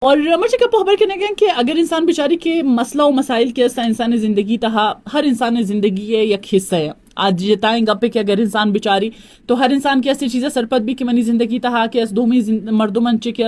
اور مجھے کیا خبر کرنے گئے کہ اگر انسان بیچاری کے مسئلہ و مسائل کے انسان زندگی تہا ہر انسان زندگی ہے یک حصہ ہے آج جتائیں گپے کہ اگر انسان بیچاری تو ہر انسان کی ایسی چیزیں سرپت بھی کہ منی زندگی تہا کہ اس دومی مردمن چی کہ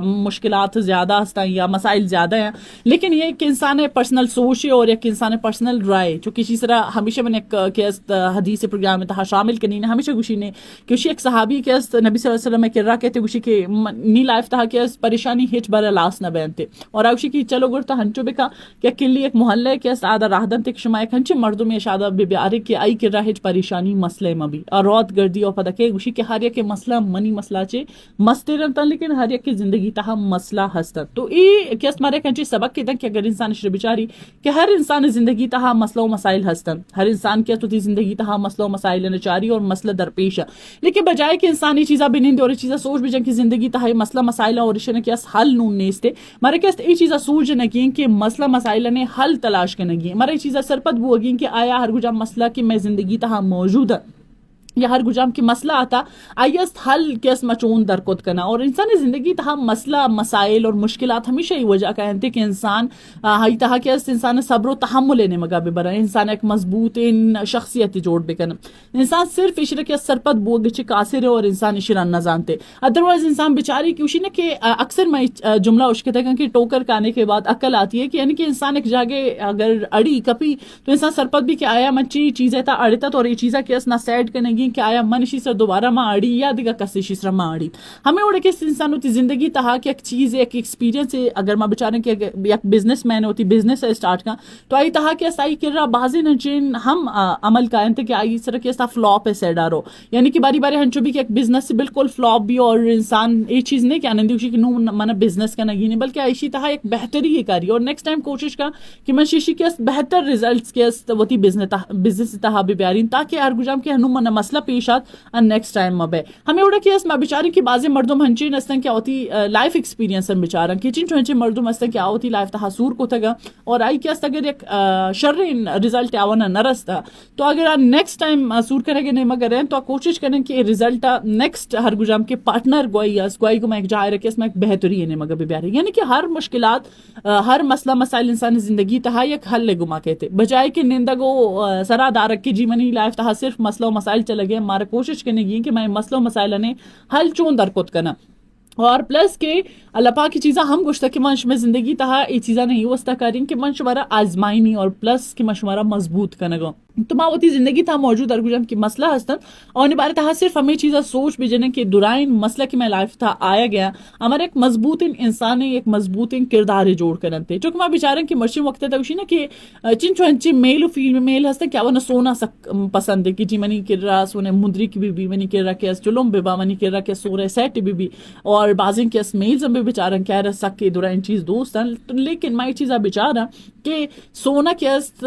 مشکلات زیادہ ہستا یا مسائل زیادہ ہیں، لیکن یہ ایک انسان پرسنل سوچ ہے اور ایک انسان پرسنل رائے جو کسی طرح ہمیشہ میں نے کہ حدیث پروگرام میں تہا شامل کرنی ہمیشہ گوشی نے کہ ایک صحابی کے نبی صلی اللہ علیہ وسلم میں کرا کہتے گوشی کہ نی لائف تہا کہ پریشانی ہچ برا لاس نہ بینتے اور اوشی کی چلو گرتا ہنچو بکا کہ کلی ایک محلہ کے آدھا راہدن تک شما ایک ہنچے مردوں میں شادہ بے بیارے کہ آئی کر رہے پریشانی مسئلے میں بھی اور روت گردی اور پتہ کہ گوشی کہ ہر ایک مسئلہ منی مسئلہ چے مستے رہتا لیکن ہر ایک کی زندگی تہا مسئلہ ہستا تو یہ کہ ہمارے کنچے سبق کے کہ اگر انسان شر بیچاری کہ ہر انسان زندگی تہا مسئلہ و مسائل ہستن ہر انسان کے تو زندگی تہا مسئلہ و مسائل نچاری اور مسئلہ درپیش ہے لیکن بجائے کہ انسان یہ چیزاں بنین اور یہ چیزاں سوچ بھی جن کی زندگی تہا مسئلہ مسائل اور اشنے کے حل نون نیستے مارے کہ یہ چیزاں سوچ نگین کہ مسئلہ مسائل نے حل تلاش کرنگی مارے یہ چیزاں سرپت بو گین کہ آیا ہر گجا مسئلہ کہ میں زندگی تہا موجود ہے یا ہر گجام کی مسئلہ آتا آئیست حل کیس مچون درکت کنا اور انسان زندگی تہا مسئلہ مسائل اور مشکلات ہمیشہ ہی وجہ کہتے کہ انسان ہائی تہا کیس انسان صبر و تحمل لینے مگا بھی برا انسان ایک مضبوط شخصیت جوڑ بکن انسان صرف اشرا کے سرپت بوگ چھ قاصر اور انسان اشران نہ جانتے ادروائز انسان بیچاری کی اسی نے کہ اکثر میں جملہ اشکتا کہ ٹوکر کھانے کے بعد عقل آتی ہے کہ یعنی کہ انسان ایک جاگے اگر اڑی کپی تو انسان سرپت بھی کہ آیا منچی چیزیں تا اڑتا تو اور یہ چیزیں کیس نہ سیڈ کرنے گی کہ آیا منشی سر دوبارہ ماں آڑی یا دیگا کسی شیسر ماں آڑی ہمیں اڑے کہ انسان ہوتی زندگی تہا کہ ایک چیز ایک ایکسپیرینس ہے اگر ماں بچارے کہ ایک بزنس مین ہوتی بزنس ہے اسٹارٹ کا تو آئی تہا کہ ایسا آئی کر رہا بازی نچین ہم عمل کائن تھے کہ آئی اس طرح کہ ایسا فلوپ ہے سیڈارو یعنی کہ باری باری ہنچو بھی کہ ایک بزنس سے بالکل فلوپ بھی اور انسان یہ چیز نہیں کہ آنندی ہوشی کہ نو منہ بزنس کا نگی نہیں بلکہ آئیشی تہا ایک بہتری ہی کاری اور نیکسٹ ٹائم کوشش کا کہ من شیشی کے بہتر ریزلٹس کے وتی بزنس تہا بھی بیارین تاکہ ہر گجام کے ہنو منہ مسئلہ پیش آت نیکسٹ ٹائم مبے ہمیں اڑا کہ اس میں بیچاری کی بازی مردم ہنچین استن کیا ہوتی لائف ایکسپیرینس ہم بیچارا کچن چونچے مردم استن کیا ہوتی لائف تہا سور کو تگا اور آئی کیا اگر ایک شر ریزلٹ آوانا نرستا تو اگر آپ نیکسٹ ٹائم سور کریں گے نہیں مگر ہیں تو آپ کوشش کریں کہ ریزلٹ نیکسٹ ہر گجام کے پارٹنر گوئی کو میں ایک جائے رکھے اس میں ایک بہتری ہے مگر بھی بیاری یعنی کہ ہر مشکلات ہر مسئلہ مسائل انسان زندگی تہا یک حل لے گما کہتے بجائے کہ نندگو سرا دارک کی جی منی لائف تہا صرف مسئلہ و مسائل چلے گئے ہمارا کوشش کرنے گی کہ میں مسئلہ و مسائل نے حل چون درکت کرنا اور پلس کہ اللہ پاک کی چیزاں ہم گوشتا کہ منش میں زندگی تہا یہ چیزاں نہیں وستا کریں کہ منش ہمارا آزمائنی اور پلس کہ منش ہمارا مضبوط کنگا تو ماں ہوتی زندگی تھا موجود ارگوجم کی مسئلہ ہستن اور نبارے تہا صرف ہمیں چیزاں سوچ بھی جنے کہ درائن مسئلہ کی میں لائف تھا آیا گیا ہمارا ایک مضبوط انسان ایک مضبوط کردار جوڑ کرنتے چونکہ ماں بیچارن کی مرشی وقت تھا اسی نا کہ چنچو ہنچی میل و فیل میں میل ہستا کیا وہ نہ سونا سک پسند ہے کہ جی منی کر رہا سونے مندری کی بھی منی کر رہا کہ چلوم بے با منی کر رہا کہ سورے سیٹ بھی اور بازن کے میلز میں بیچارن کہہ رہا سک کہ درائن چیز دوست ہیں لیکن میں چیزاں بیچارا کہ سونا کیست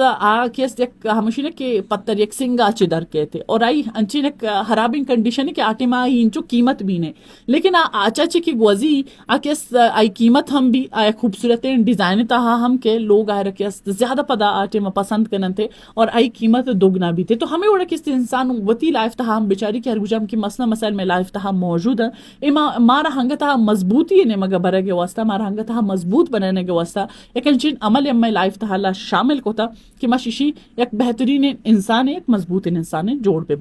ہمیشہ کہ پتر یک سنگا چی در کہتے اور آئی انچین ایک خرابین کنڈیشن ہے کہ آٹے میں آئی انچو قیمت بھی نہیں لیکن آچا چی کی گوزی آئی قیمت ہم بھی آئی خوبصورت ڈیزائن تاہا ہم کے لوگ آئے رکھے زیادہ پدا آٹے میں پسند کرن تھے اور آئی قیمت دوگنا بھی تھے تو ہمیں اڑا کس انسان وتی لائف تاہا ہم بیچاری کہ ہر گجام کی مسئلہ مسائل میں لائف تاہا موجود ہے مارا ہنگا تاہا مضبوطی ہے مگا برے گے واسطہ مارا ہنگا تاہا مضبوط بنانے کے واسطہ ایک انچین عمل میں لائف تاہا شامل کو تھا کہ ما شیشی ایک بہترین انسان ہے ایک مضبوط انسان ہے جوڑ پہ